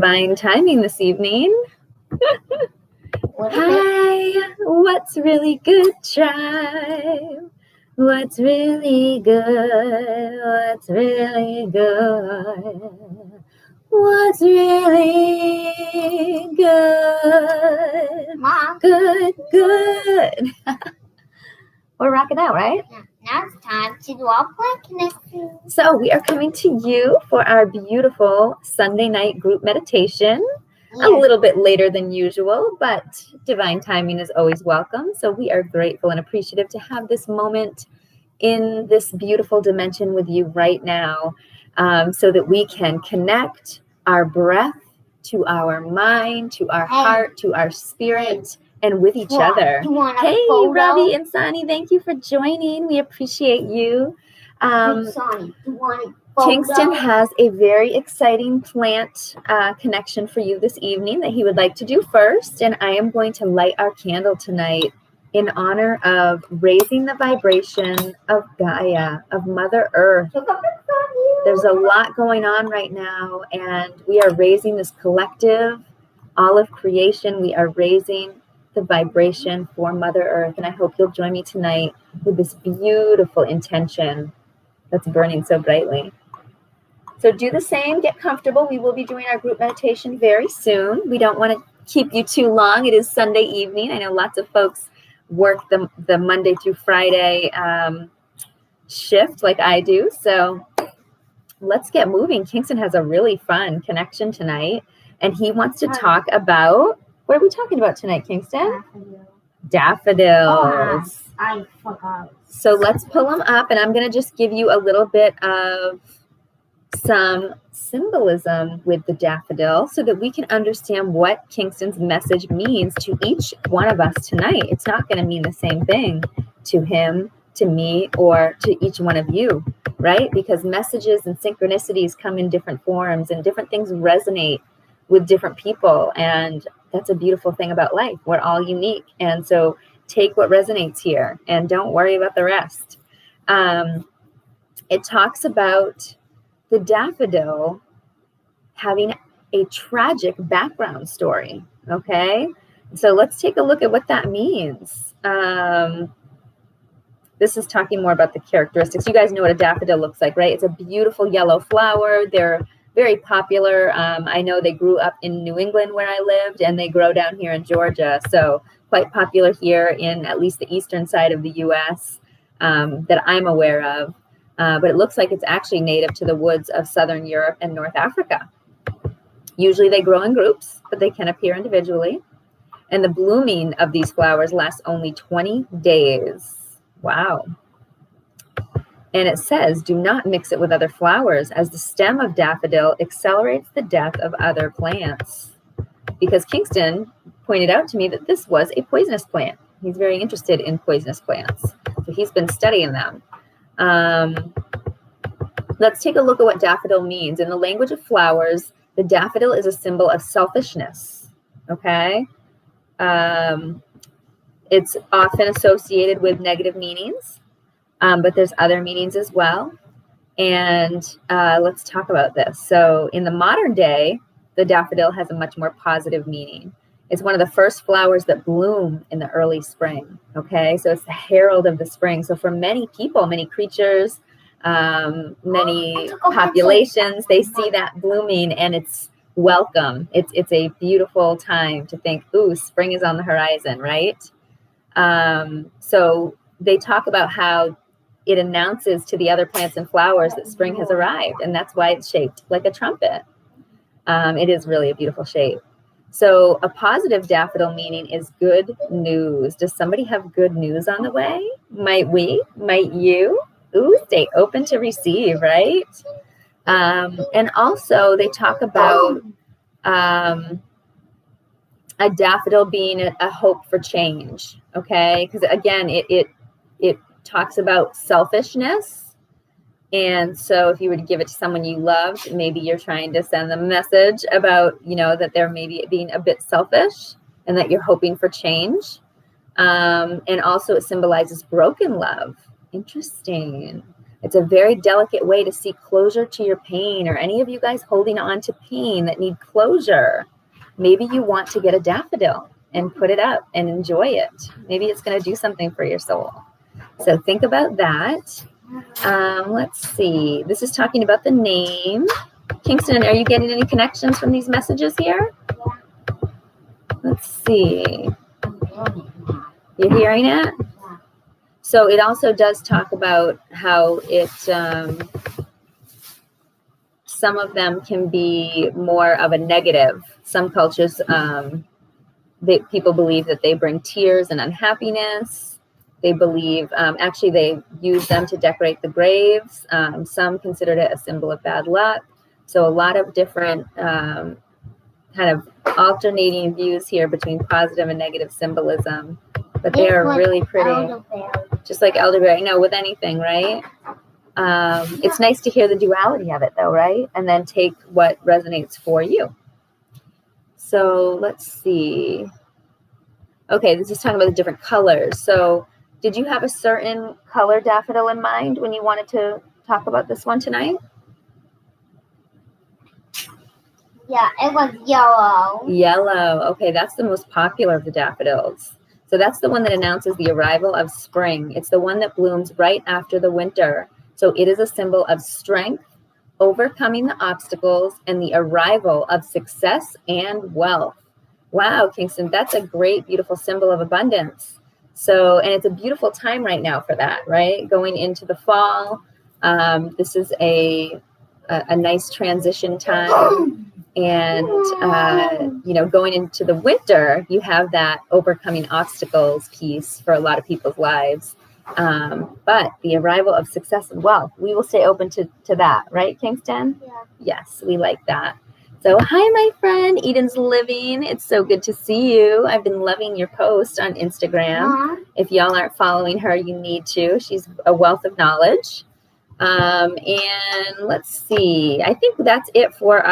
divine timing this evening. Hi, what's really good, tribe? What's really good? What's really good? What's really good? Mom. Good. We're rocking out, right? Yeah. Now it's time to do our plant connection. So we are coming to you for our beautiful Sunday night group meditation. Yes. A little bit later than usual, but divine timing is always welcome. So we are grateful and appreciative to have this moment in this beautiful dimension with you right now, so that we can connect our breath to our mind, to our heart, to our spirit, and with each other. Hey, Ravi and Sani, thank you for joining. We appreciate you. Kingston has a very exciting plant connection for you this evening that he would like to do first, and I am going to light our candle tonight in honor of raising the vibration of Gaia, of Mother Earth. There's a lot going on right now, and we are raising this collective, all of creation. We are raising the vibration for Mother Earth, and I hope you'll join me tonight with this beautiful intention that's burning so brightly. So do the same, get comfortable. We will be doing our group meditation very soon. We don't want to keep you too long. It is Sunday evening. I know lots of folks work the Monday through Friday shift like I do. So let's get moving. Kingston has a really fun connection tonight, and he wants to talk about, what are we talking about tonight, Kingston? Daffodils. I forgot. So let's pull them up, and I'm going to just give you a little bit of some symbolism with the daffodil so that we can understand what Kingston's message means to each one of us tonight. It's not going to mean the same thing to him, to me, or to each one of you, right? Because messages and synchronicities come in different forms, and different things resonate with different people. And that's a beautiful thing about life. We're all unique. And so take what resonates here and don't worry about the rest. It talks about the daffodil having a tragic background story, okay? So let's take a look at what that means. This is talking more about the characteristics. You guys know what a daffodil looks like, right? It's a beautiful yellow flower. They're very popular. I know they grew up in New England where I lived, and they grow down here in Georgia. So quite popular here in at least the eastern side of the U.S. That I'm aware of. But it looks like it's actually native to the woods of Southern Europe and North Africa. Usually they grow in groups, but they can appear individually. And the blooming of these flowers lasts only 20 days. Wow. And it says, do not mix it with other flowers, as the stem of daffodil accelerates the death of other plants. Because Kingston pointed out to me that this was a poisonous plant. He's very interested in poisonous plants. So he's been studying them. Let's take a look at what daffodil means. In the language of flowers, the daffodil is a symbol of selfishness. Okay. It's often associated with negative meanings, but there's other meanings as well. And let's talk about this. So in the modern day, the daffodil has a much more positive meaning. It's one of the first flowers that bloom in the early spring. Okay, so it's the herald of the spring. So for many people, many creatures, many populations, they see that blooming, and it's welcome. It's a beautiful time to think, ooh, spring is on the horizon, right? So they talk about how it announces to the other plants and flowers that spring has arrived, and that's why it's shaped like a trumpet. It is really a beautiful shape. So a positive daffodil meaning is good news. Does somebody have good news on the way? Might we? Might you? Ooh, stay open to receive, right? And also they talk about a daffodil being a hope for change, okay? Because again, it talks about selfishness. And so if you were to give it to someone you loved, maybe you're trying to send them a message about, that they're maybe being a bit selfish and that you're hoping for change. And also it symbolizes broken love. Interesting. It's a very delicate way to seek closure to your pain, or any of you guys holding on to pain that need closure. Maybe you want to get a daffodil and put it up and enjoy it. Maybe it's going to do something for your soul. So think about that. Let's see. This is talking about the name. Kingston, are you getting any connections from these messages here? Yeah. Let's see. I'm doing it now. You're hearing it? Yeah. So it also does talk about how it, some of them can be more of a negative. Some cultures, people believe that they bring tears and unhappiness. They believe, actually they use them to decorate the graves. Some considered it a symbol of bad luck. So a lot of different kind of alternating views here between positive and negative symbolism. But they are really pretty. Just like elderberry. No, with anything, right? It's nice to hear the duality of it, though, right? And then take what resonates for you. So let's see. Okay, this is talking about the different colors. So did you have a certain color daffodil in mind when you wanted to talk about this one tonight? Yeah, it was yellow. Yellow. Okay, that's the most popular of the daffodils. So that's the one that announces the arrival of spring. It's the one that blooms right after the winter. So it is a symbol of strength, overcoming the obstacles, and the arrival of success and wealth. Wow, Kingston, that's a great, beautiful symbol of abundance. So, and it's a beautiful time right now for that, right? Going into the fall. This is a nice transition time. And, going into the winter, you have that overcoming obstacles piece for a lot of people's lives. But the arrival of success and wealth, we will stay open to that, right, Kingston? Yeah. Yes, we like that. So, hi, my friend, Eden's Living. It's so good to see you. I've been loving your post on Instagram. If y'all aren't following her, you need to. She's a wealth of knowledge. And let's see, I think that's it for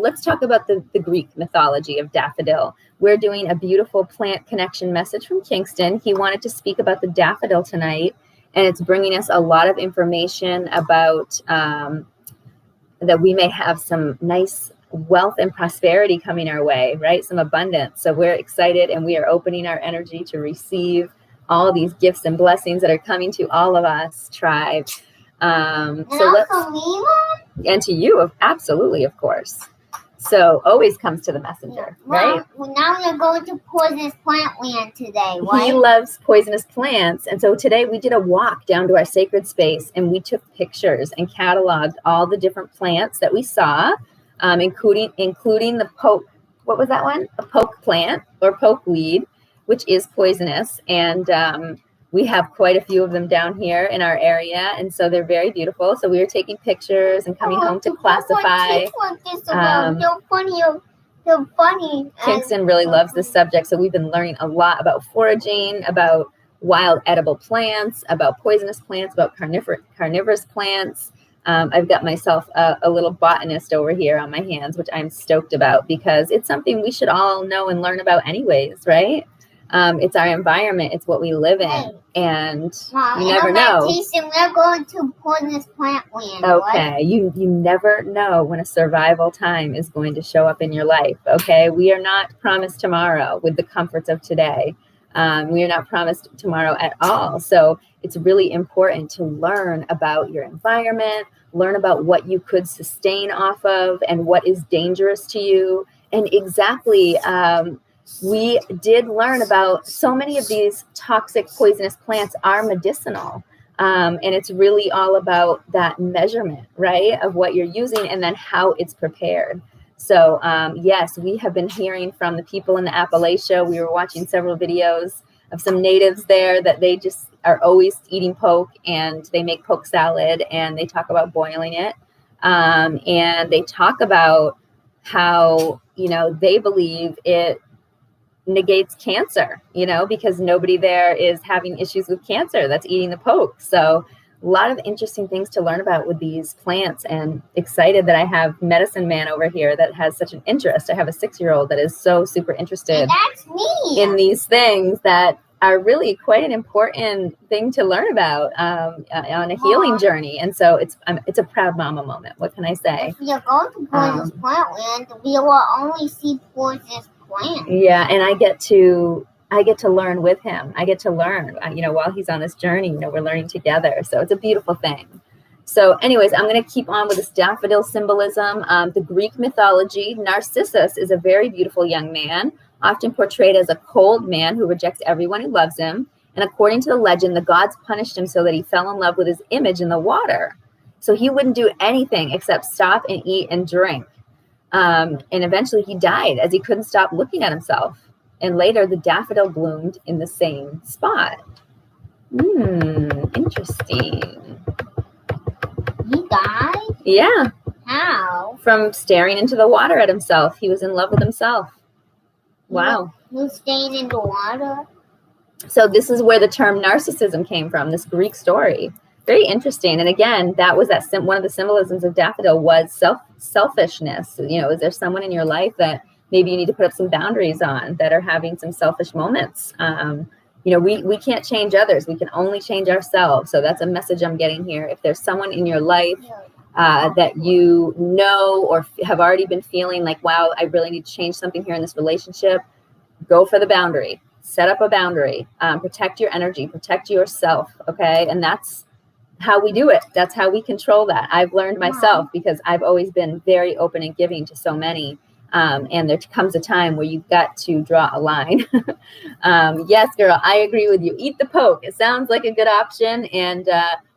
let's talk about the Greek mythology of daffodil. We're doing a beautiful plant connection message from Kingston. He wanted to speak about the daffodil tonight, and it's bringing us a lot of information about that we may have some nice wealth and prosperity coming our way, right? Some abundance. So we're excited, and we are opening our energy to receive all these gifts and blessings that are coming to all of us, tribe. And to you, absolutely, of course. So always comes to the messenger, right? Well, now we're going to poisonous plant land today, right? He loves poisonous plants. And so today we did a walk down to our sacred space, and we took pictures and cataloged all the different plants that we saw, including the poke. What was that one? A poke plant or pokeweed, which is poisonous. And we have quite a few of them down here in our area, and so they're very beautiful. So we were taking pictures and coming home to classify. So funny. Kingston really loves this subject, so we've been learning a lot about foraging, about wild edible plants, about poisonous plants, about carnivorous plants. I've got myself a little botanist over here on my hands, which I'm stoked about because it's something we should all know and learn about anyways, right? It's our environment. It's what we live in. And Mom, you never know. We're going to poisonous plant land. Okay. Right? You never know when a survival time is going to show up in your life. Okay. We are not promised tomorrow with the comforts of today. We are not promised tomorrow at all. So it's really important to learn about your environment, learn about what you could sustain off of and what is dangerous to you. And exactly, we did learn about so many of these toxic poisonous plants are medicinal. And it's really all about that measurement, right, of what you're using and then how it's prepared. So, yes, we have been hearing from the people in the Appalachia. We were watching several videos of some natives there that they just are always eating poke, and they make poke salad, and they talk about boiling it. And they talk about how, they believe it negates cancer, because nobody there is having issues with cancer that's eating the poke. So a lot of interesting things to learn about with these plants, and excited that I have Medicine Man over here that has such an interest. I have a 6-year-old that is so super interested that's me. in these things that are really quite an important thing to learn about on a healing journey. And so it's a proud mama moment. What can I say? If we go to poisonous plant land, we will only see poisonous plants. Yeah, and I get to learn with him. I get to learn, while he's on this journey. We're learning together. So it's a beautiful thing. So anyways, I'm going to keep on with this daffodil symbolism. The Greek mythology, Narcissus is a very beautiful young man, often portrayed as a cold man who rejects everyone who loves him. And according to the legend, the gods punished him so that he fell in love with his image in the water. So he wouldn't do anything except stop and eat and drink. And eventually he died as he couldn't stop looking at himself. And later the daffodil bloomed in the same spot. Interesting. He died? Yeah. How? From staring into the water at himself. He was in love with himself. Wow. He was staying in the water? So this is where the term narcissism came from, this Greek story. Very interesting. And again, that was one of the symbolisms of daffodil was selfishness. Is there someone in your life that maybe you need to put up some boundaries on, that are having some selfish moments? We can't change others. We can only change ourselves. So that's a message I'm getting here. If there's someone in your life that you know or have already been feeling like, wow, I really need to change something here in this relationship, go for the boundary. Set up a boundary. Protect your energy. Protect yourself. Okay? And that's how we do it. That's how we control that. I've learned myself because I've always been very open and giving to so many. And there comes a time where you've got to draw a line. Yes, girl, I agree with you. Eat the poke. It sounds like a good option. And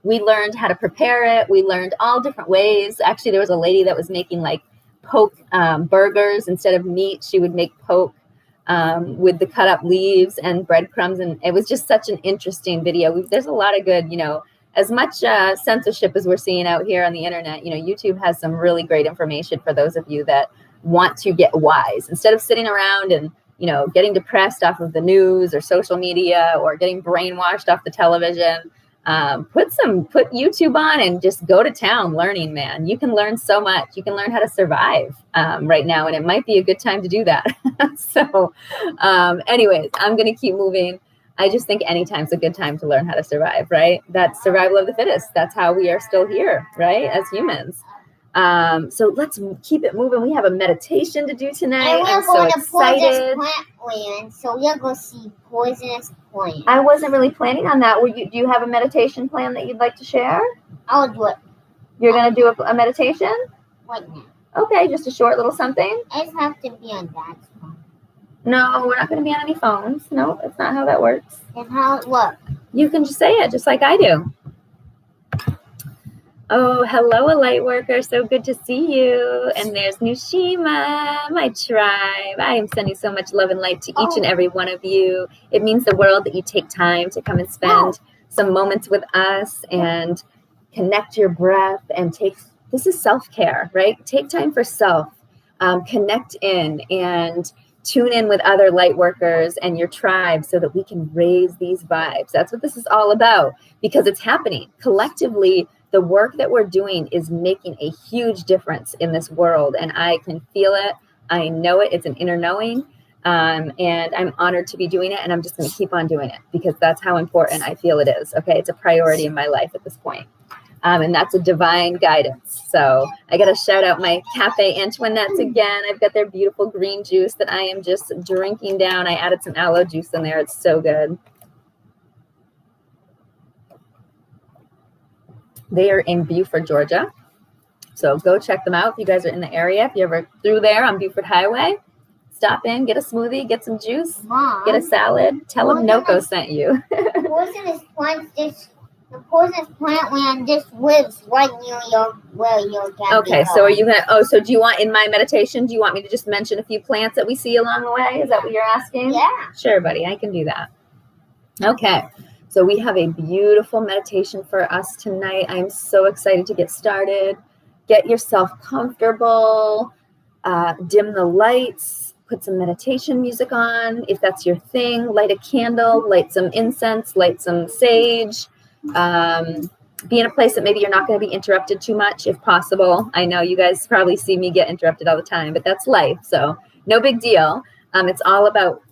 we learned how to prepare it. We learned all different ways. Actually, there was a lady that was making like poke burgers. Instead of meat, she would make poke with the cut up leaves and breadcrumbs. And it was just such an interesting video. There's a lot of good, as much censorship as we're seeing out here on the internet, YouTube has some really great information for those of you that want to get wise. Instead of sitting around and, getting depressed off of the news or social media or getting brainwashed off the television, put YouTube on and just go to town learning, man. You can learn so much. You can learn how to survive right now, and it might be a good time to do that. So anyways, I'm going to keep moving. I just think anytime's a good time to learn how to survive, right? That's survival of the fittest. That's how we are still here, right? As humans. So let's keep it moving. We have a meditation to do tonight. And we're going to poisonous plant land, so we're going to see poisonous plants. I wasn't really planning on that. Do you have a meditation plan that you'd like to share? I'll do it. You're going to do a meditation? Right now. Okay, just a short little something? It just have to be on Dad's phone. No, we're not going to be on any phones. No, that's not how that works. Then how it works? You can just say it just like I do. Oh, hello, a light worker. So good to see you. And there's Nushima, my tribe. I am sending so much love and light to each and every one of you. It means the world that you take time to come and spend some moments with us and connect your breath and this is self-care, right? Take time for self, connect in and tune in with other light workers and your tribe so that we can raise these vibes. That's what this is all about, because it's happening collectively. The work that we're doing is making a huge difference in this world, and I can feel it. I know it. It's an inner knowing, and I'm honored to be doing it, and I'm just going to keep on doing it because that's how important I feel it is. Okay, it's a priority in my life at this point, and that's a divine guidance. So I got to shout out my Cafe Antoinettes again. I've got their beautiful green juice that I am just drinking down. I added some aloe juice in there. It's so good. They are in Buford, Georgia. So go check them out if you guys are in the area. If you're ever through there on Buford Highway, stop in, get a smoothie, get some juice, Mom, get a salad. Tell them Noko sent you. The poisonous plant land just lives right near where you're going. Okay, so are you gonna? So do you want in my meditation? Do you want me to just mention a few plants that we see along the way? Is that what you're asking? Yeah. Sure, buddy. I can do that. Okay. So we have a beautiful meditation for us tonight. I'm so excited to get started. Get yourself comfortable, dim the lights, put some meditation music on. If that's your thing, light a candle, light some incense, light some sage. Be in a place that maybe you're not going to be interrupted too much if possible. I know you guys probably see me get interrupted all the time, but that's life. So no big deal. It's all about,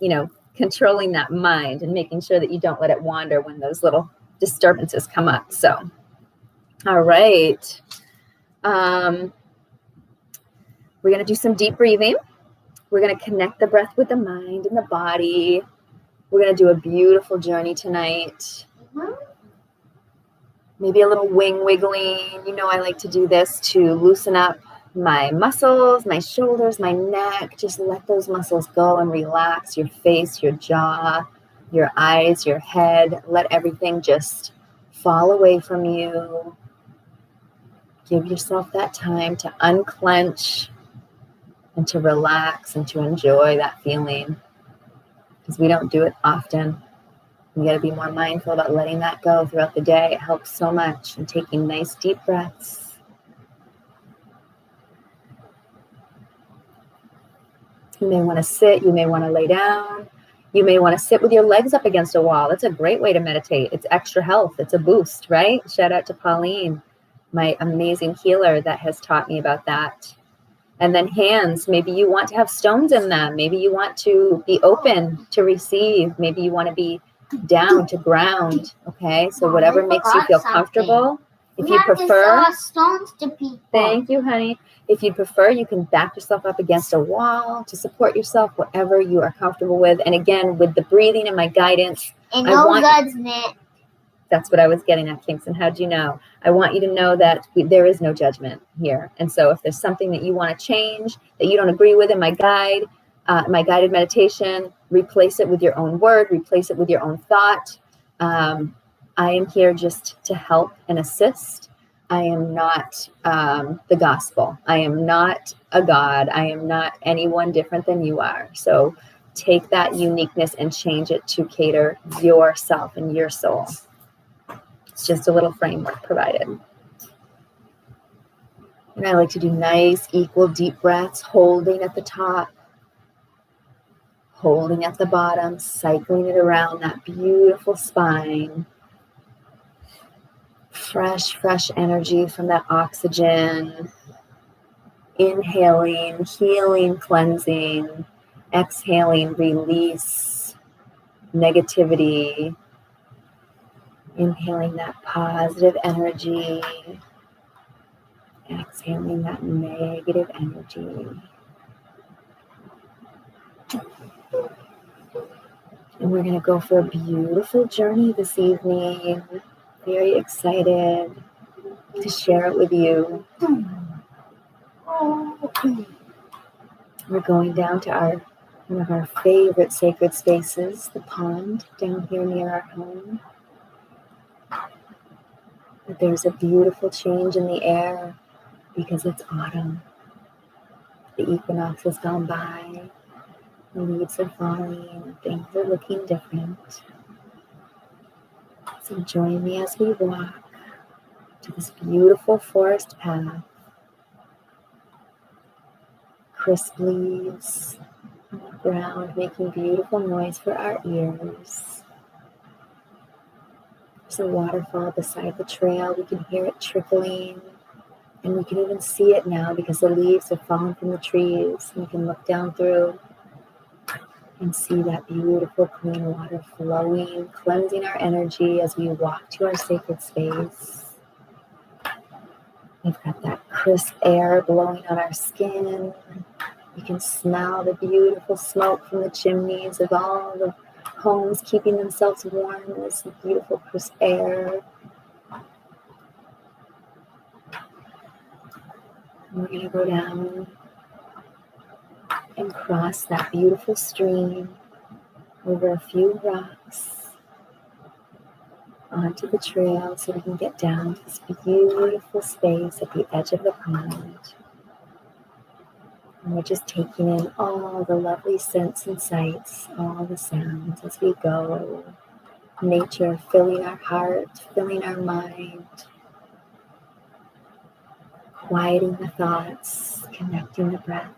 controlling that mind and making sure that you don't let it wander when those little disturbances come up. So, all right. We're going to do some deep breathing. We're going to connect the breath with the mind and the body. We're going to do a beautiful journey tonight. Maybe a little wing wiggling. You know, I like to do this to loosen up my muscles, my shoulders, my neck. Just let those muscles go and relax your face, your jaw, your eyes, your head. Let everything just fall away from you. Give yourself that time to unclench and to relax and to enjoy that feeling, because we don't do it often. We got to be more mindful about letting that go throughout the day. It helps so much. And taking nice deep breaths. You may want to sit. You may want to lay down. You may want to sit with your legs up against a wall. It's a great way to meditate. It's extra health. It's a boost, right? Shout out to Pauline, my amazing healer that has taught me about that. And then hands, maybe you want to have stones in them. Maybe you want to be open to receive. Maybe you want to be down to ground. Okay, so whatever makes you feel comfortable. If you prefer, stones to people. Thank you, honey. If you prefer, you can back yourself up against a wall to support yourself, whatever you are comfortable with. And again, with the breathing and my guidance, and no judgment. That's what I was getting at, Kingston. How'd you know? I want you to know that there is no judgment here. And so if there's something that you want to change, that you don't agree with in my guided meditation, replace it with your own word, replace it with your own thought. I am here just to help and assist. I am not the gospel. I am not a God. I am not anyone different than you are. So take that uniqueness and change it to cater yourself and your soul. It's just a little framework provided. And I like to do nice, equal, deep breaths, holding at the top, holding at the bottom, cycling it around that beautiful spine. Fresh energy from that oxygen. Inhaling, healing, cleansing. Exhaling, release negativity. Inhaling that positive energy. Exhaling that negative energy. And we're going to go for a beautiful journey this evening. Very excited to share it with you. We're going down to one of our favorite sacred spaces, the pond down here near our home. But there's a beautiful change in the air because it's autumn. The equinox has gone by. The leaves are falling and things are looking different. So join me as we walk to this beautiful forest path. Crisp leaves on the ground making beautiful noise for our ears. There's a waterfall beside the trail. We can hear it trickling, and we can even see it now because the leaves have fallen from the trees. We can look down through and see that beautiful clean water flowing, cleansing our energy as we walk to our sacred space. We've got that crisp air blowing on our skin. You can smell the beautiful smoke from the chimneys of all the homes keeping themselves warm in this beautiful crisp air. And we're going to go down and cross that beautiful stream over a few rocks onto the trail so we can get down to this beautiful space at the edge of the pond. And we're just taking in all the lovely scents and sights, all the sounds as we go. Nature filling our heart, filling our mind, quieting the thoughts, connecting the breath.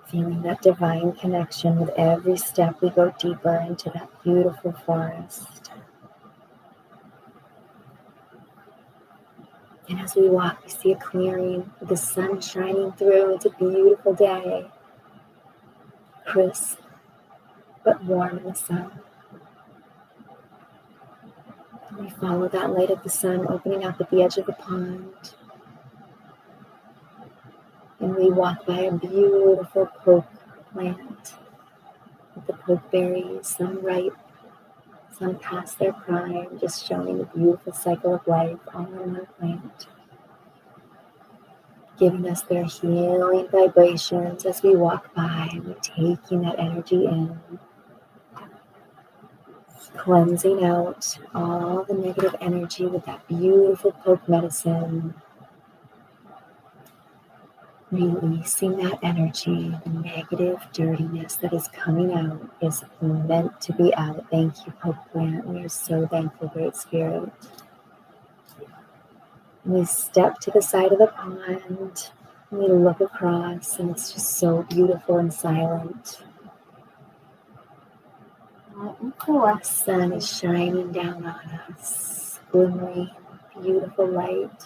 Feeling that divine connection with every step we go deeper into that beautiful forest. And As we walk, we see a clearing with the sun shining through. It's a beautiful day. Crisp, but warm in the sun. And we follow that light of the sun opening up at the edge of the pond. And we walk by a beautiful poke plant with the poke berries, some ripe, some past their prime, just showing the beautiful cycle of life all in one plant, giving us their healing vibrations as we walk by, and we're taking that energy in, cleansing out all the negative energy with that beautiful poke medicine, releasing that energy. The negative dirtiness that is coming out is meant to be out. Thank you, poke plant. We are so thankful, Great Spirit. We step to the side of the pond, and we look across, and it's just so beautiful and silent. The sun is shining down on us, glimmering, beautiful light,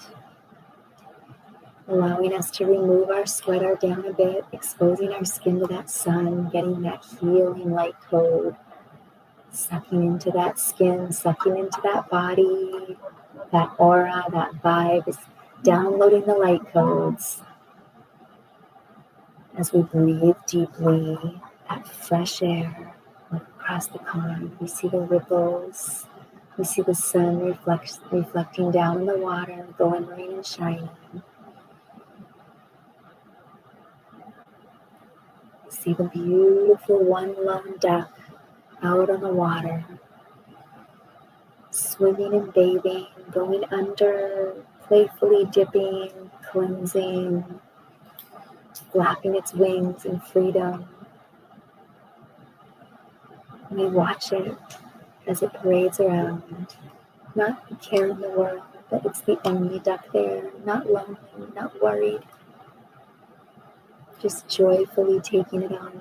allowing us to remove our sweater down a bit, exposing our skin to that sun, getting that healing light code, sucking into that skin, sucking into that body, that aura, that vibe is downloading the light codes. As we breathe deeply, that fresh air across the pond, we see the ripples, we see the sun reflecting down in the water, glimmering and shining. We see the beautiful one lone duck out on the water, swimming and bathing, going under, playfully dipping, cleansing, flapping its wings in freedom. We watch it as it parades around, not a care in the world, but it's the only duck there, not lonely, not worried, just joyfully taking it on in,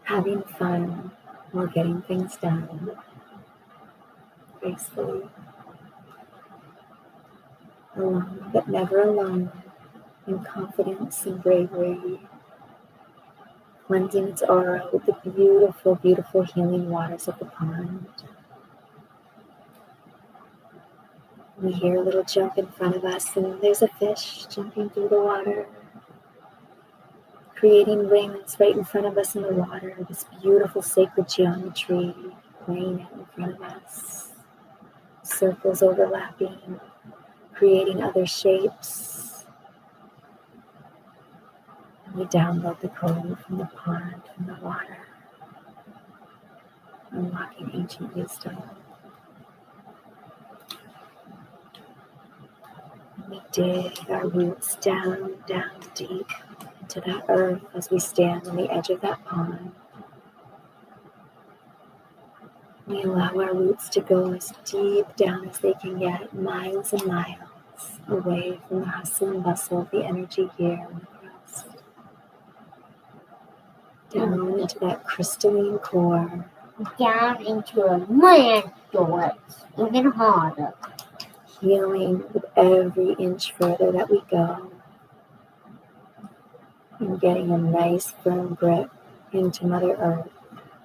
having fun while getting things done gracefully, alone but never alone, in confidence and bravery, cleansing its aura with the beautiful, beautiful healing waters of the pond. We hear a little jump in front of us, and there's a fish jumping through the water, creating rings right in front of us in the water, this beautiful sacred geometry playing out in front of us, circles overlapping, creating other shapes. And we download the code from the pond, from the water, unlocking ancient wisdom. We dig our roots down deep into that earth as we stand on the edge of that pond. We allow our roots to go as deep down as they can get, miles and miles away from the hustle and bustle of the energy here on the crust. Down into that crystalline core. Down into a land it's even harder. Healing with every inch further that we go. And getting a nice firm grip into Mother Earth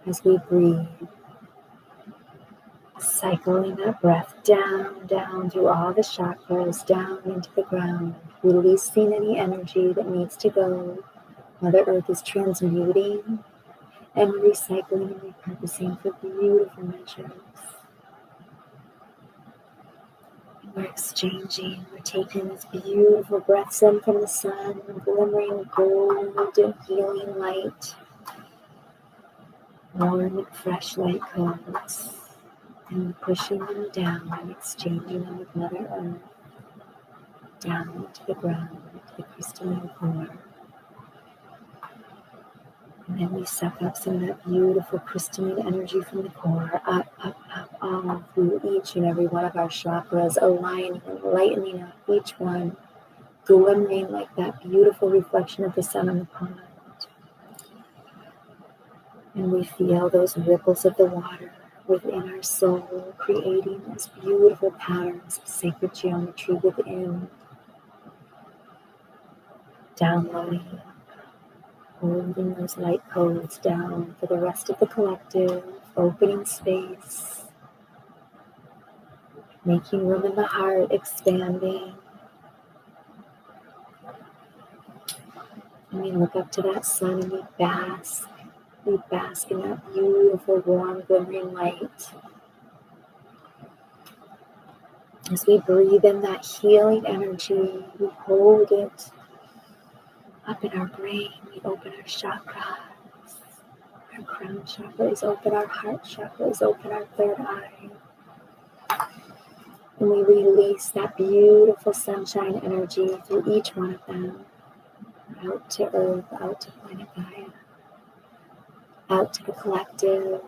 as we breathe. Cycling that breath down through all the chakras, down into the ground, releasing any energy that needs to go. Mother Earth is transmuting and recycling and repurposing for beautiful measures. We're exchanging, we're taking this beautiful breaths in from the sun, glimmering golden healing light, warm and fresh light codes, and pushing them down and exchanging them with Mother Earth, down to the ground, to the crystalline core. And then we suck up some of that beautiful crystalline energy from the core, up, all through each and every one of our chakras, aligning and lightening up each one, glimmering like that beautiful reflection of the sun on the pond. And we feel those ripples of the water within our soul, creating those beautiful patterns of sacred geometry within, downloading, holding those light codes down for the rest of the collective, opening space, making room in the heart, expanding. And we look up to that sun and we bask. We bask in that beautiful, warm, glimmering light. As we breathe in that healing energy, we hold it up in our brain. We open our chakras. Our crown chakra is open, our heart chakra is open, our third eye. And we release that beautiful sunshine energy through each one of them. Out to Earth, out to planet Gaia, out to the collective,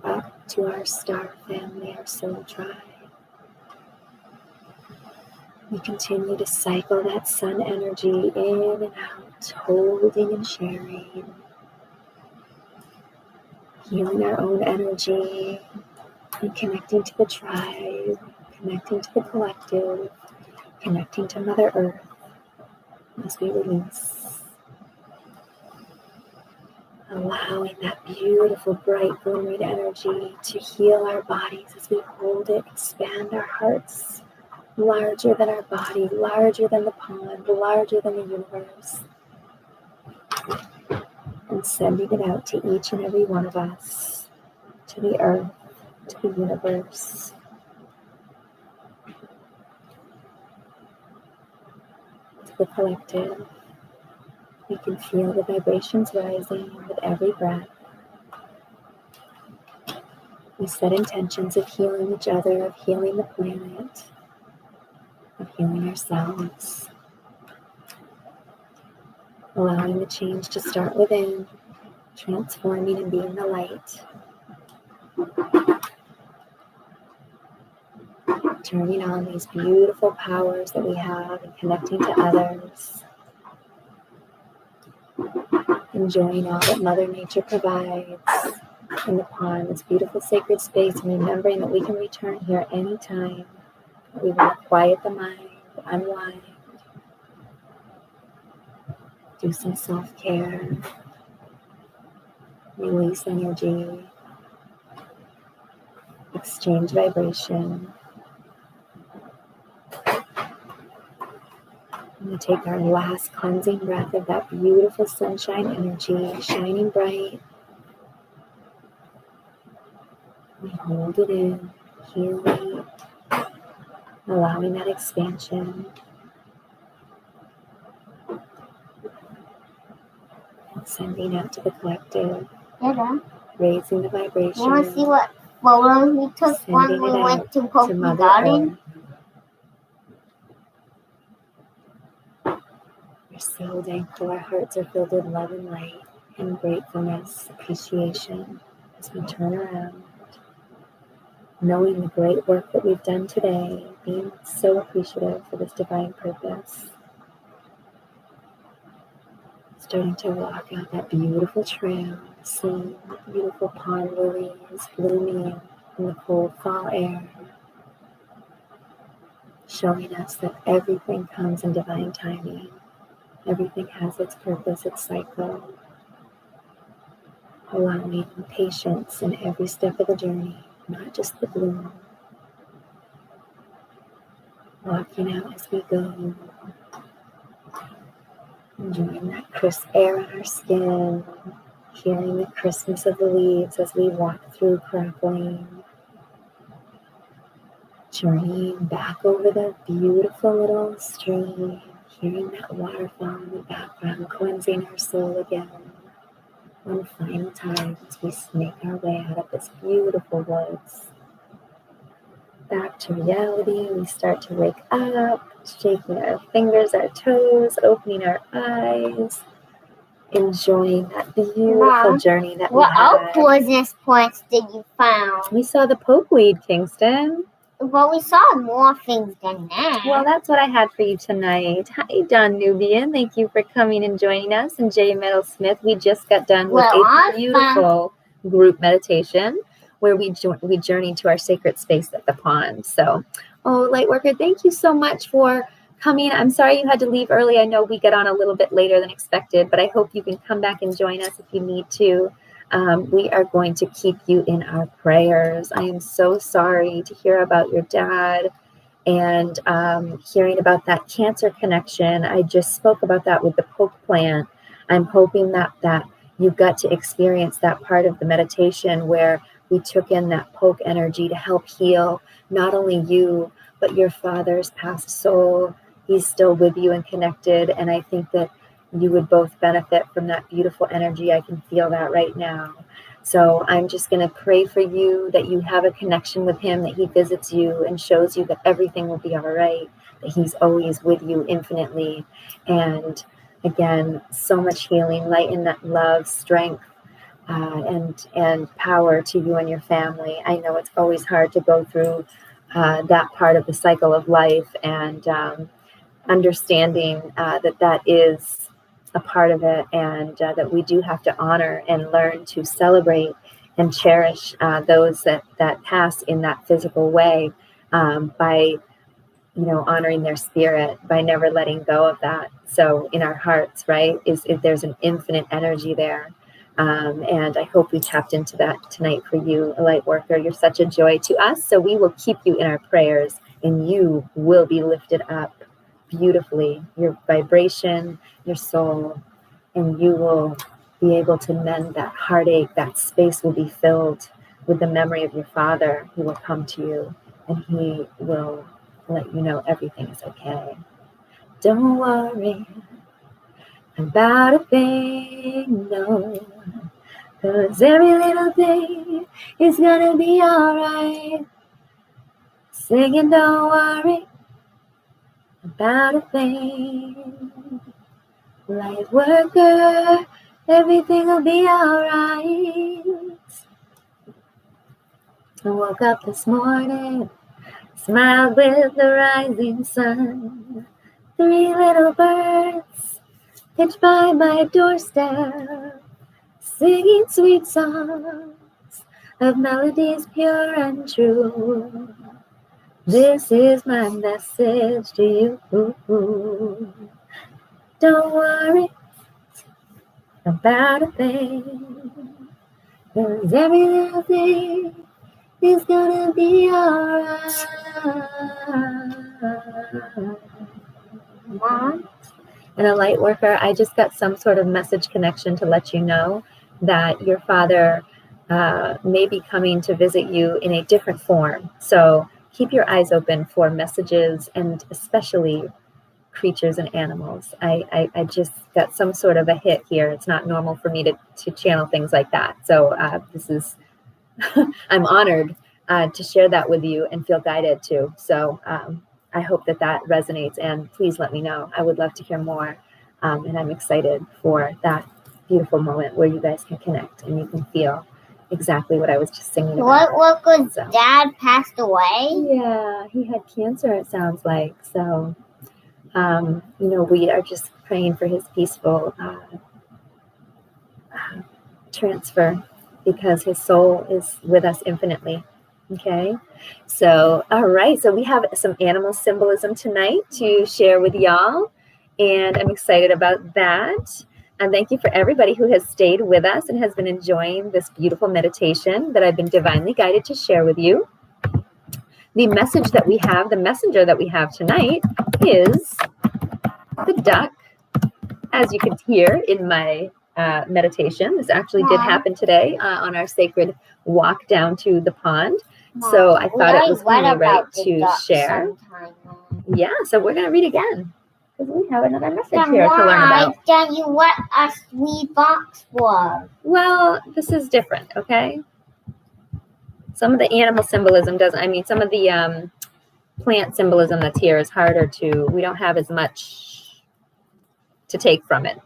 up to our star family, our soul tribe. We continue to cycle that sun energy in and out, holding and sharing, healing our own energy, and connecting to the tribe, connecting to the collective, connecting to Mother Earth as we release. Allowing that beautiful, bright, glimmering energy to heal our bodies as we hold it, expand our hearts, larger than our body, larger than the pond, larger than the universe. And sending it out to each and every one of us, to the earth, to the universe. To the collective. We can feel the vibrations rising with every breath. We set intentions of healing each other, of healing the planet, of healing ourselves. Allowing the change to start within, transforming and being the light. Turning on these beautiful powers that we have and connecting to others. Enjoying all that Mother Nature provides in the pond, this beautiful sacred space, and remembering that we can return here anytime. We want to quiet the mind, unwind, do some self-care, release energy, exchange vibration. I'm going to take our last cleansing breath of that beautiful sunshine energy, shining bright. We hold it in, healing, allowing that expansion. And sending out to the collective, raising the vibration. You want to see what photos we took when we went to Poke Garden? We're so thankful. Our hearts are filled with love and light and gratefulness, appreciation as we turn around, knowing the great work that we've done today, being so appreciative for this divine purpose. Starting to walk out that beautiful trail, seeing the beautiful pond lilies blooming in the cold fall air, showing us that everything comes in divine timing. Everything has its purpose, its cycle. Allowing patience in every step of the journey, not just the bloom. Walking out as we go. Enjoying that crisp air on our skin. Hearing the crispness of the leaves as we walk through crackling. Journeying back over the beautiful little stream. Hearing that waterfall in the background, cleansing our soul again. One final time as we snake our way out of this beautiful woods. Back to reality, we start to wake up, shaking our fingers, our toes, opening our eyes, enjoying that beautiful journey that we had. What poisonous plants did you find? We saw the pokeweed, Kingston. Well, we saw more things than that. Well, that's what I had for you tonight. Hi, Don Nubian. Thank you for coming and joining us. And Jay Meadow Smith, we just got done with a beautiful group meditation where we journeyed to our sacred space at the pond. So, oh, Lightworker, thank you so much for coming. I'm sorry you had to leave early. I know we got on a little bit later than expected, but I hope you can come back and join us if you need to. We are going to keep you in our prayers. I am so sorry to hear about your dad and hearing about that cancer connection. I just spoke about that with the poke plant. I'm hoping that you got to experience that part of the meditation where we took in that poke energy to help heal not only you, but your father's past soul. He's still with you and connected. And I think that you would both benefit from that beautiful energy. I can feel that right now. So I'm just going to pray for you that you have a connection with him, that he visits you and shows you that everything will be all right, that he's always with you infinitely. And again, so much healing, light in that love, strength, and power to you and your family. I know it's always hard to go through that part of the cycle of life, and understanding that is a part of it, and that we do have to honor and learn to celebrate and cherish those that pass in that physical way, by honoring their spirit, by never letting go of that. So in our hearts, right, is there's an infinite energy there. And I hope we tapped into that tonight for you, Lightworker. You're such a joy to us. So we will keep you in our prayers, and you will be lifted up beautifully, your vibration, your soul, and you will be able to mend that heartache. That space will be filled with the memory of your father, who will come to you, and he will let you know everything is okay. Don't worry about a thing, no, 'cause every little thing is gonna be alright. Singing, don't worry about a thing. Lightworker, everything will be alright. I woke up this morning, smiled with the rising sun. 3 little birds pitched by my doorstep, singing sweet songs of melodies pure and true. This is my message to you. Don't worry about a thing, 'cause every little thing is gonna be alright. And a Lightworker, I just got some sort of message connection to let you know that your father may be coming to visit you in a different form. So keep your eyes open for messages, and especially creatures and animals. I just got some sort of a hit here. It's not normal for me to channel things like that. So this is, I'm honored to share that with you and feel guided to. So I hope that resonates, and please let me know. I would love to hear more. And I'm excited for that beautiful moment where you guys can connect and you can feel exactly what I was just singing about. Lightworker's dad passed away? Yeah, he had cancer, it sounds like. So, we are just praying for his peaceful transfer, because his soul is with us infinitely. Okay, so all right, so we have some animal symbolism tonight to share with y'all, and I'm excited about that. And thank you for everybody who has stayed with us and has been enjoying this beautiful meditation that I've been divinely guided to share with you. The message that we have, the messenger that we have tonight, is the duck. As you can hear in my meditation, this actually did happen today on our sacred walk down to the pond. So I thought it was only right to share. Yeah, so we're going to read again, because we have another message here to learn about. Then you let us read box for? Well, this is different, okay? Some of the animal symbolism some of the plant symbolism that's here is harder we don't have as much to take from it.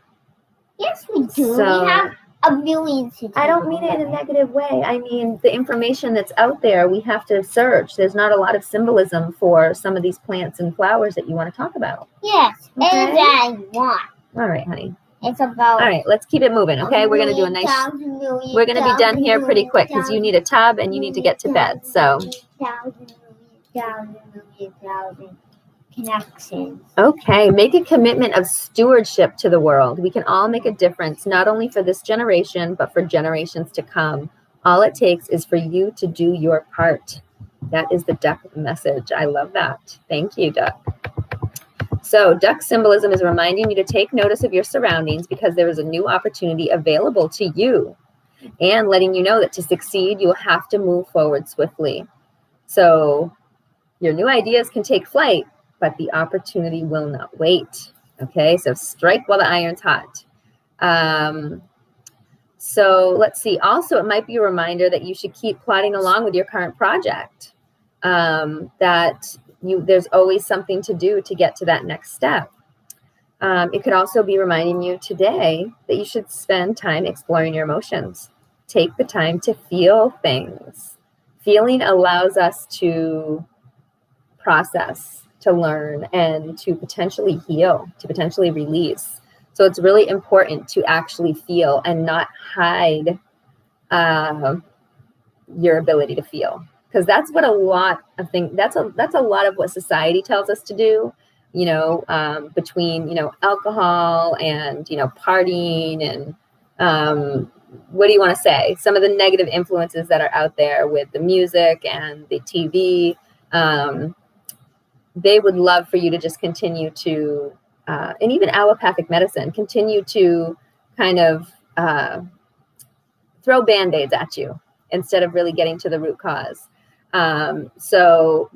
Yes, we do. So, we have a million to take. I don't mean it in a negative way. I mean, the information that's out there, we have to search. There's not a lot of symbolism for some of these plants and flowers that you want to talk about. Yes, okay? and I want. All right, honey. It's about. All right, let's keep it moving, okay? We're going to do a nice, we're going to be done here pretty quick because you need a tub and you need to get to bed. So, Connections. Okay, make a commitment of stewardship to the world. We can all make a difference, not only for this generation, but for generations to come. All it takes is for you to do your part. That is the duck message. I love that. Thank you, duck. So duck symbolism is reminding you to take notice of your surroundings because there is a new opportunity available to you, and letting you know that to succeed, you will have to move forward swiftly. So your new ideas can take flight, but the opportunity will not wait. Okay, so strike while the iron's hot. So let's see. Also, it might be a reminder that you should keep plodding along with your current project. There's always something to do to get to that next step. It could also be reminding you today that you should spend time exploring your emotions. Take the time to feel things. Feeling allows us to process, to learn, and to potentially heal, to potentially release. So it's really important to actually feel and not hide your ability to feel, because that's what a lot of things, that's a lot of what society tells us to do, between, alcohol and, partying and what do you want to say? Some of the negative influences that are out there with the music and the TV. They would love for you to just continue to, and even allopathic medicine, continue to kind of throw Band-Aids at you instead of really getting to the root cause. So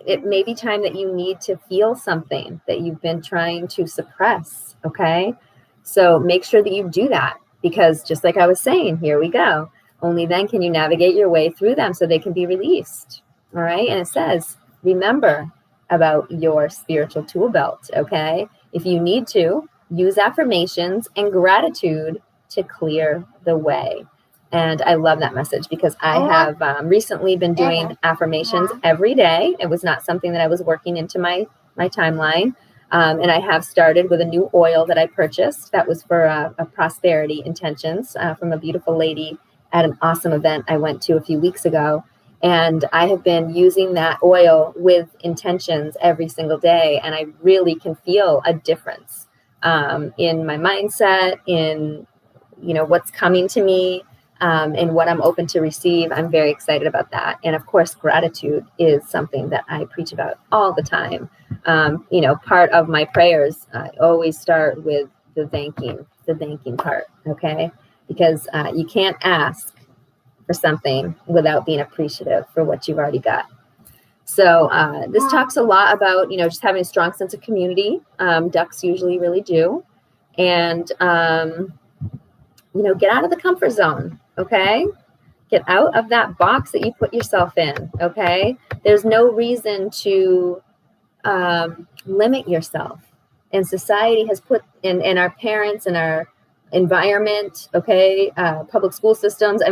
it may be time that you need to feel something that you've been trying to suppress, okay? So make sure that you do that, because just like I was saying, here we go. Only then can you navigate your way through them so they can be released, all right? And it says, remember about your spiritual tool belt, okay? If you need to, use affirmations and gratitude to clear the way. And I love that message because I have recently been doing affirmations every day. It was not something that I was working into my timeline. And I have started with a new oil that I purchased that was for a prosperity intentions from a beautiful lady at an awesome event I went to a few weeks ago. And I have been using that oil with intentions every single day. And I really can feel a difference in my mindset, in, what's coming to me, and what I'm open to receive. I'm very excited about that. And of course, gratitude is something that I preach about all the time. Part of my prayers, I always start with the thanking part. Okay. Because you can't ask for something without being appreciative for what you've already got. So this talks a lot about, just having a strong sense of community. Ducks usually really do. And, get out of the comfort zone, okay? Get out of that box that you put yourself in, okay? There's no reason to limit yourself. And society has put, in our parents and our environment, okay, public school systems,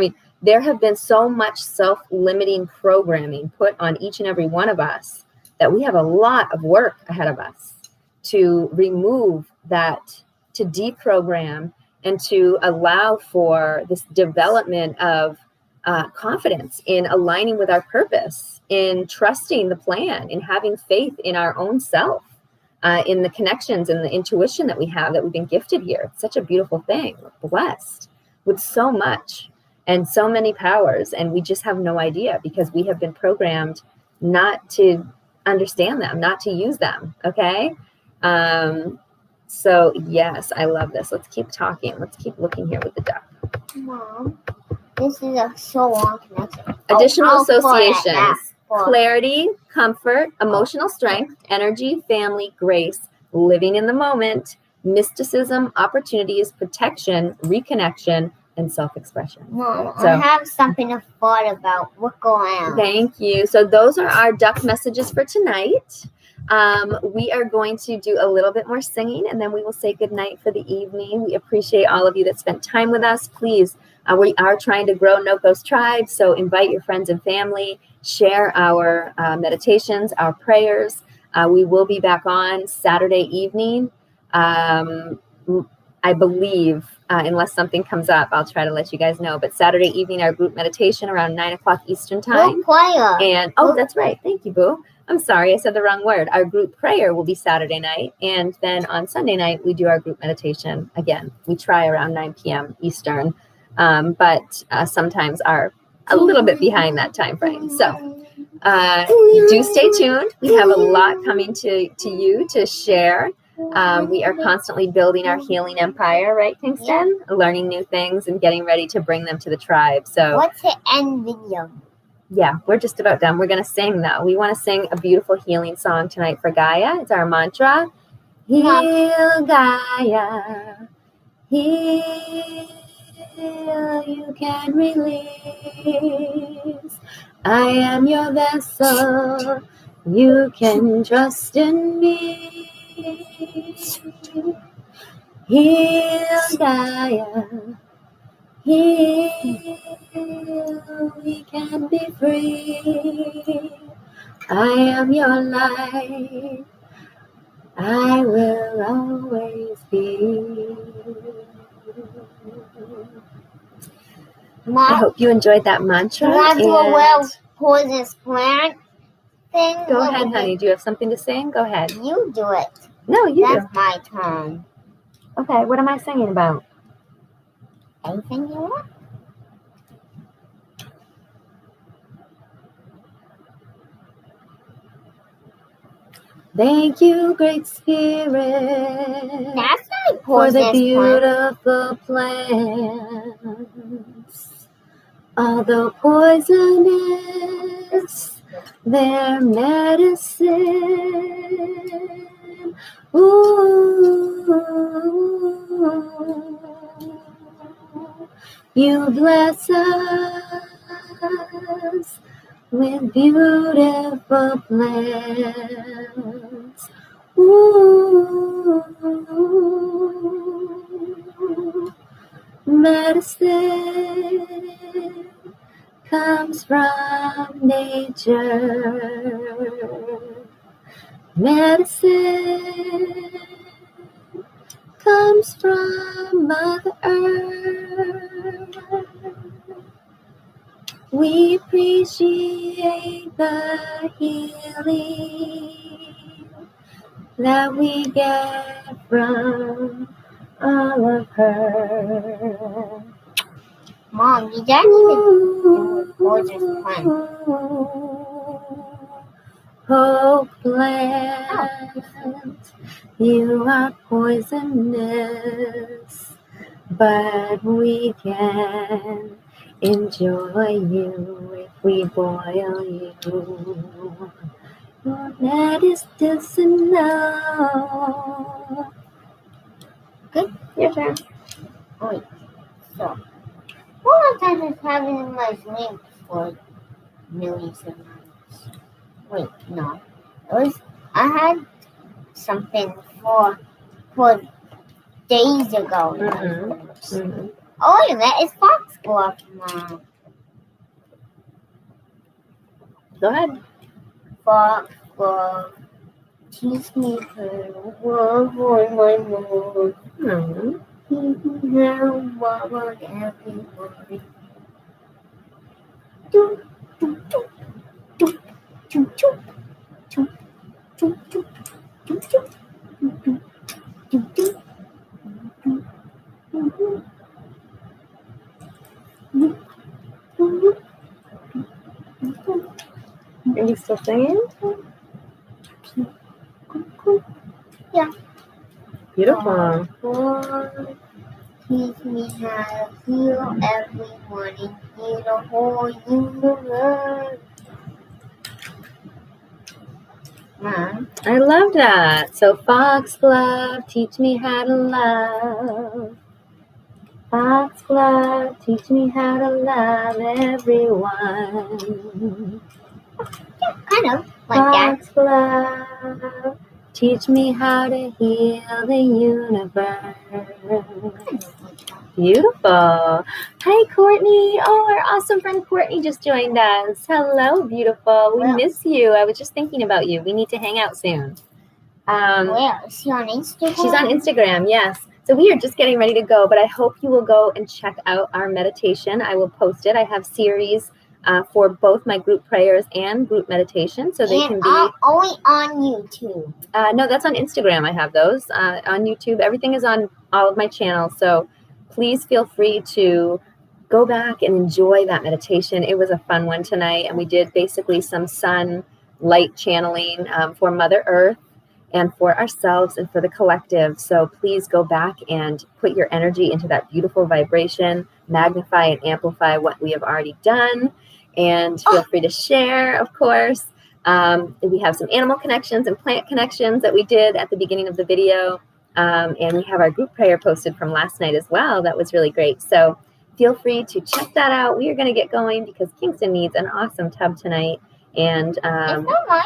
there have been so much self-limiting programming put on each and every one of us that we have a lot of work ahead of us to remove that, to deprogram, and to allow for this development of confidence in aligning with our purpose, in trusting the plan, in having faith in our own self, in the connections and the intuition that we have, that we've been gifted here. It's such a beautiful thing. We're blessed with so much and so many powers, and we just have no idea because we have been programmed not to understand them, not to use them, okay? So yes, I love this. Let's keep talking. Let's keep looking here with the duck. Mom, this is a so long connection. Additional associations. Clarity, comfort, emotional strength, energy, family, grace, living in the moment, mysticism, opportunities, protection, reconnection, and self-expression. Mom, I have something to thought about. What's going on? Thank you. So those are our duck messages for tonight. We are going to do a little bit more singing, and then we will say goodnight for the evening. We appreciate all of you that spent time with us. Please, we are trying to grow Noko's tribe, so invite your friends and family. Share our meditations, our prayers. We will be back on Saturday evening. I believe, unless something comes up, I'll try to let you guys know. But Saturday evening, our group meditation around 9 o'clock Eastern time. Choir. And that's right. Thank you, Boo. I'm sorry, I said the wrong word. Our group prayer will be Saturday night. And then on Sunday night, we do our group meditation. Again, we try around 9 p.m. Eastern, but sometimes are a little bit behind that time frame. So do stay tuned. We have a lot coming to you to share. We are constantly building our healing empire, right, Kingston? Yeah. Learning new things and getting ready to bring them to the tribe. So what's the end video? Yeah, we're just about done. We're going to sing, though. We want to sing a beautiful healing song tonight for Gaia. It's our mantra. Heal, Gaia. Heal, you can release. I am your vessel. You can trust in me. Heal, Gaia. Heal, we can be free. I am your light. I will always be. Mom, I hope you enjoyed that mantra. Want to do a well poisonous plant thing? Go ahead, honey. Do you have something to sing? Go ahead. You do it. No, you do. That's my turn. Okay, what am I singing about? Anything you want? Thank you, Great Spirit, that's not for the beautiful plants. Although poisonous, their medicine. Ooh, you bless us with beautiful plants. Ooh, medicine comes from nature. Medicine comes from Mother Earth. We appreciate the healing that we get from all of her. Mom, you don't even do a poisonous plant. Oh, plant, you are poisonous, but we can enjoy you if we boil you. That is medicinal. Good. Your turn. Wait, so what was I just having in my sleep for millions of months? Wait, no. I had something for days ago. Mm-hmm. Oh, and that is foxglove, Mom. Go ahead. Foxglove, teach me how to love on my mom. Teach me how to love on everyone. Do, do, do, do, do, do, do, do, do, do, do, do, do, Are you still singing? Yeah. Beautiful. Teach me how to heal everyone and heal the whole universe. Mom. I love that. So foxglove, teach me how to love. Foxglove, teach me how to love everyone. Yeah, kind of like that. Foxglove, teach me how to heal the universe. Beautiful. Hi, Courtney. Oh, our awesome friend Courtney just joined us. Hello, beautiful. We miss you. I was just thinking about you. We need to hang out soon. Where? Is she on Instagram? She's on Instagram, yes. So we are just getting ready to go, but I hope you will go and check out our meditation. I will post it. I have series for both my group prayers and group meditation, so they can be only on YouTube. No, that's on Instagram. I have those on YouTube. Everything is on all of my channels, so please feel free to go back and enjoy that meditation. It was a fun one tonight, and we did basically some sun light channeling for Mother Earth and for ourselves and for the collective. So please go back and put your energy into that beautiful vibration, magnify and amplify what we have already done, and feel free to share, of course. We have some animal connections and plant connections that we did at the beginning of the video. And we have our group prayer posted from last night as well. That was really great. So feel free to check that out. We are going to get going because Kingston needs an awesome tub tonight. And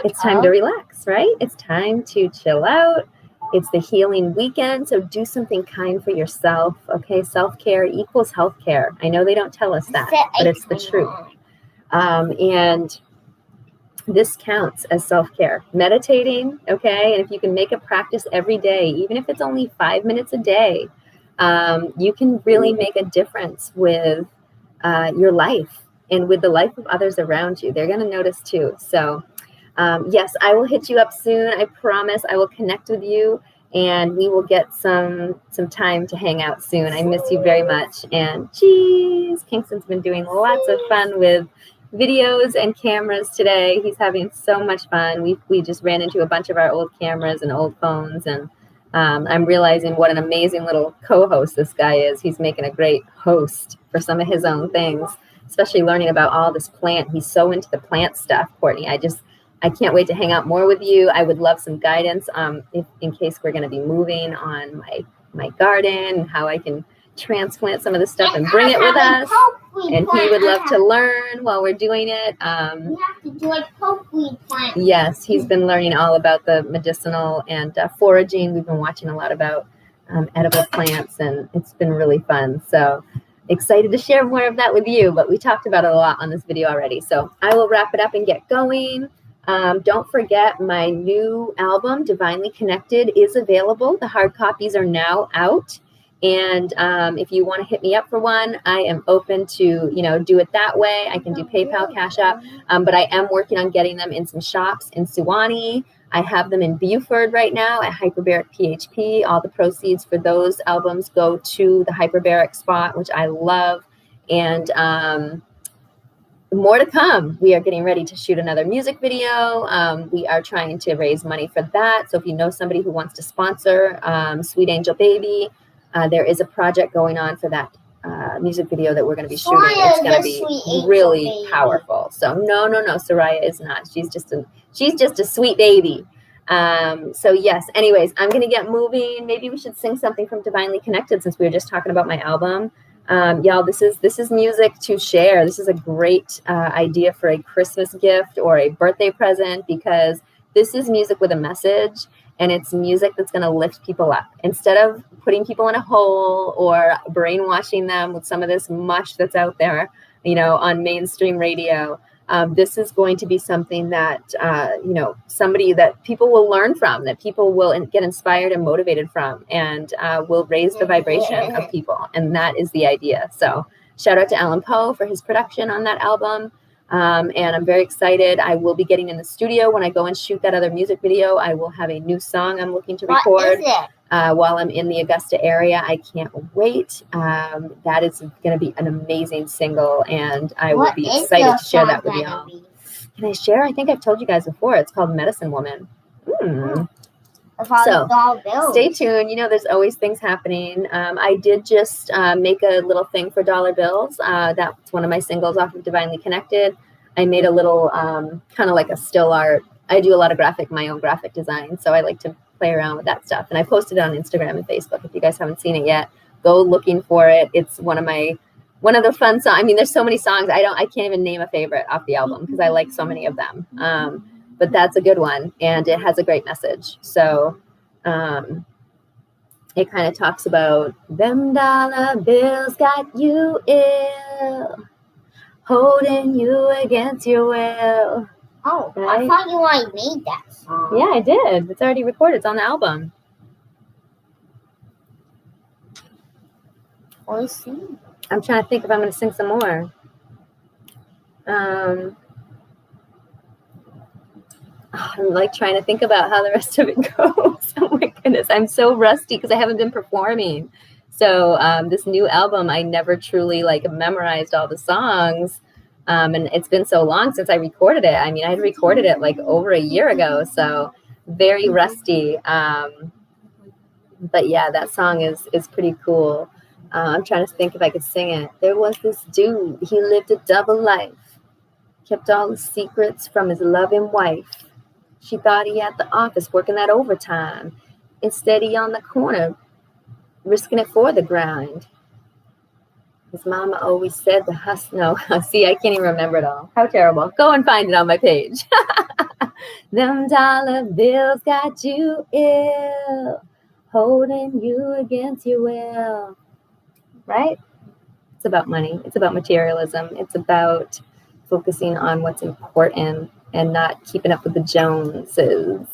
it's time to relax, right? It's time to chill out. It's the healing weekend, so do something kind for yourself, okay? Self-care equals health-care. I know they don't tell us that, but it's the truth. And this counts as self-care. Meditating, okay? And if you can make a practice every day, even if it's only 5 minutes a day, you can really make a difference with your life and with the life of others around you. They're going to notice too. So yes, I will hit you up soon. I promise I will connect with you and we will get some time to hang out soon. I miss you very much. And geez, Kingston's been doing lots of fun with videos and cameras today. He's having so much fun. We just ran into a bunch of our old cameras and old phones, and I'm realizing what an amazing little co-host this guy is. He's making a great host for some of his own things, especially learning about all this plant. He's so into the plant stuff, Courtney. I can't wait to hang out more with you. I would love some guidance in case we're going to be moving on my garden and how I can transplant some of the stuff and bring it with us. And he would love to learn while we're doing it. We have to do a pokeweed plant. Yes, he's been learning all about the medicinal and foraging. We've been watching a lot about edible plants, and it's been really fun. So excited to share more of that with you, but we talked about it a lot on this video already. So I will wrap it up and get going. Don't forget, my new album, Divinely Connected, is available. The hard copies are now out. And if you want to hit me up for one, I am open to, do it that way. I can do PayPal, Cash App, but I am working on getting them in some shops in Suwannee. I have them in Buford right now at Hyperbaric PHP. All the proceeds for those albums go to the Hyperbaric spot, which I love. And more to come. We are getting ready to shoot another music video. We are trying to raise money for that. So if you know somebody who wants to sponsor Sweet Angel Baby, there is a project going on for that music video that we're going to be shooting. It's going to be really powerful. So no, Soraya is not. She's just a sweet baby. So yes, anyways, I'm going to get moving. Maybe we should sing something from Divinely Connected since we were just talking about my album. Y'all, this is music to share. This is a great idea for a Christmas gift or a birthday present, because this is music with a message, and it's music that's going to lift people up instead of putting people in a hole or brainwashing them with some of this mush that's out there, on mainstream radio. This is going to be something that, somebody that people will learn from, that people will get inspired and motivated from, and will raise the vibration of people. And that is the idea. So shout out to Alan Poe for his production on that album. And I'm very excited. I will be getting in the studio when I go and shoot that other music video. I will have a new song I'm looking to record. What is it? While I'm in the Augusta area. I can't wait. That is going to be an amazing single, and I will be excited to share that with y'all. Can I share? I think I've told you guys before. It's called Medicine Woman. So stay tuned. There's always things happening. I did just make a little thing for dollar bills. That's one of my singles off of Divinely Connected. I made a little kind of like a still art. I do a lot of my own graphic design, so I like to play around with that stuff. And I posted it on Instagram and Facebook. If you guys haven't seen it yet, go looking for it. It's one of the fun songs. I mean, there's so many songs. I can't even name a favorite off the album because I like so many of them. But that's a good one, and it has a great message. So it kind of talks about them dollar bills got you ill, holding you against your will. Oh, right? I thought you already made that song. Yeah, I did. It's already recorded. It's on the album. or sing? I'm trying to think if I'm going to sing some more. I'm like trying to think about how the rest of it goes. Oh my goodness, I'm so rusty because I haven't been performing. So this new album, I never truly like memorized all the songs. And it's been so long since I recorded it. I mean, I had recorded it like over a year ago, so very rusty. But yeah, that song is pretty cool. I'm trying to think if I could sing it. There was this dude, he lived a double life, kept all the secrets from his loving wife. She thought he at the office working that overtime. Instead, he on the corner, risking it for the grind. His mama always said the hustle. No, see, I can't even remember it all. How terrible. Go and find it on my page. Them dollar bills got you ill, holding you against your will. Right? It's about money. It's about materialism. It's about focusing on what's important and not keeping up with the Joneses.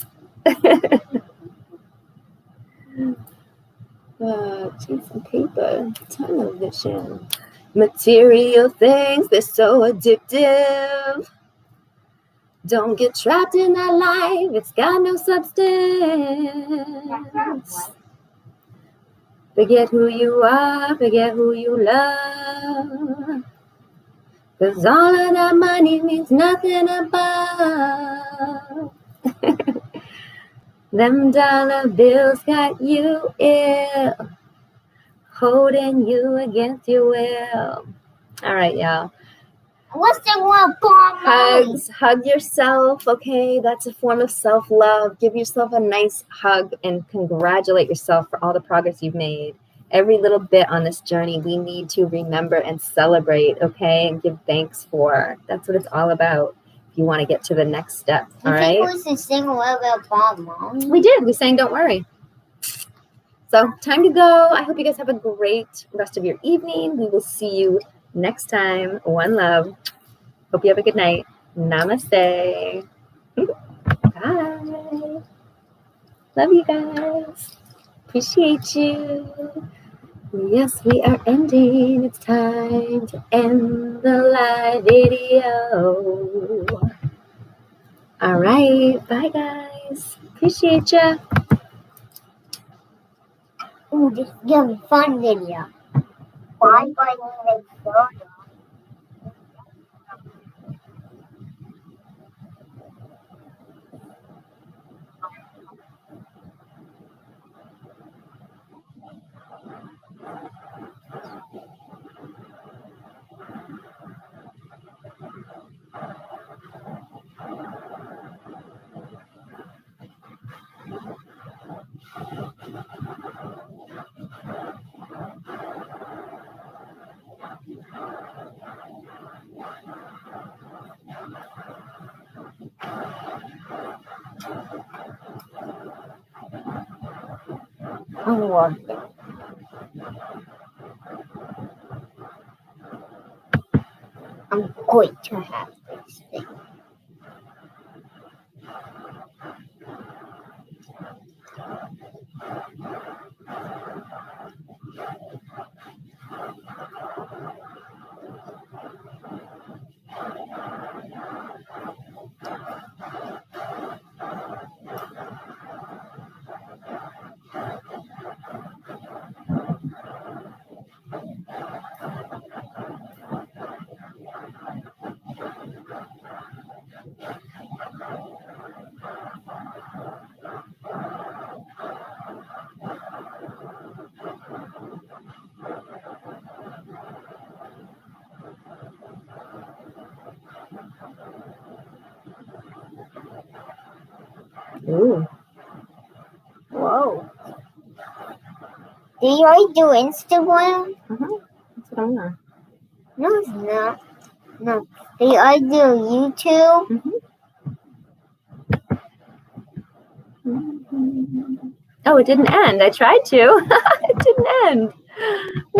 Piece of paper, television, material things, they're so addictive. Don't get trapped in that life, it's got no substance. Forget who you are, forget who you love. 'Cause all of that money means nothing above. Them dollar bills got you ill, holding you against your will. All right, y'all. What's the one bomb? Hugs, hug yourself, okay? That's a form of self-love. Give yourself a nice hug and congratulate yourself for all the progress you've made. Every little bit on this journey we need to remember and celebrate, okay? And give thanks for. That's what it's all about if you want to get to the next step, all right? I think we should sing a little bit of Bob Marley. We did. We sang Don't Worry. So time to go. I hope you guys have a great rest of your evening. We will see you next time. One love. Hope you have a good night. Namaste. Bye. Love you guys. Appreciate you. Yes, we are ending. It's time to end the live video. All right. Bye, guys. Appreciate ya. Ooh, this is gonna be a fun video. Why do I need a soda? I want it. I'm going to have this thing. Ooh. Whoa. Do you already do Instagram? That's what I'm on. No, it's not. No. Do you already do YouTube? Oh, it didn't end. I tried to. It didn't end.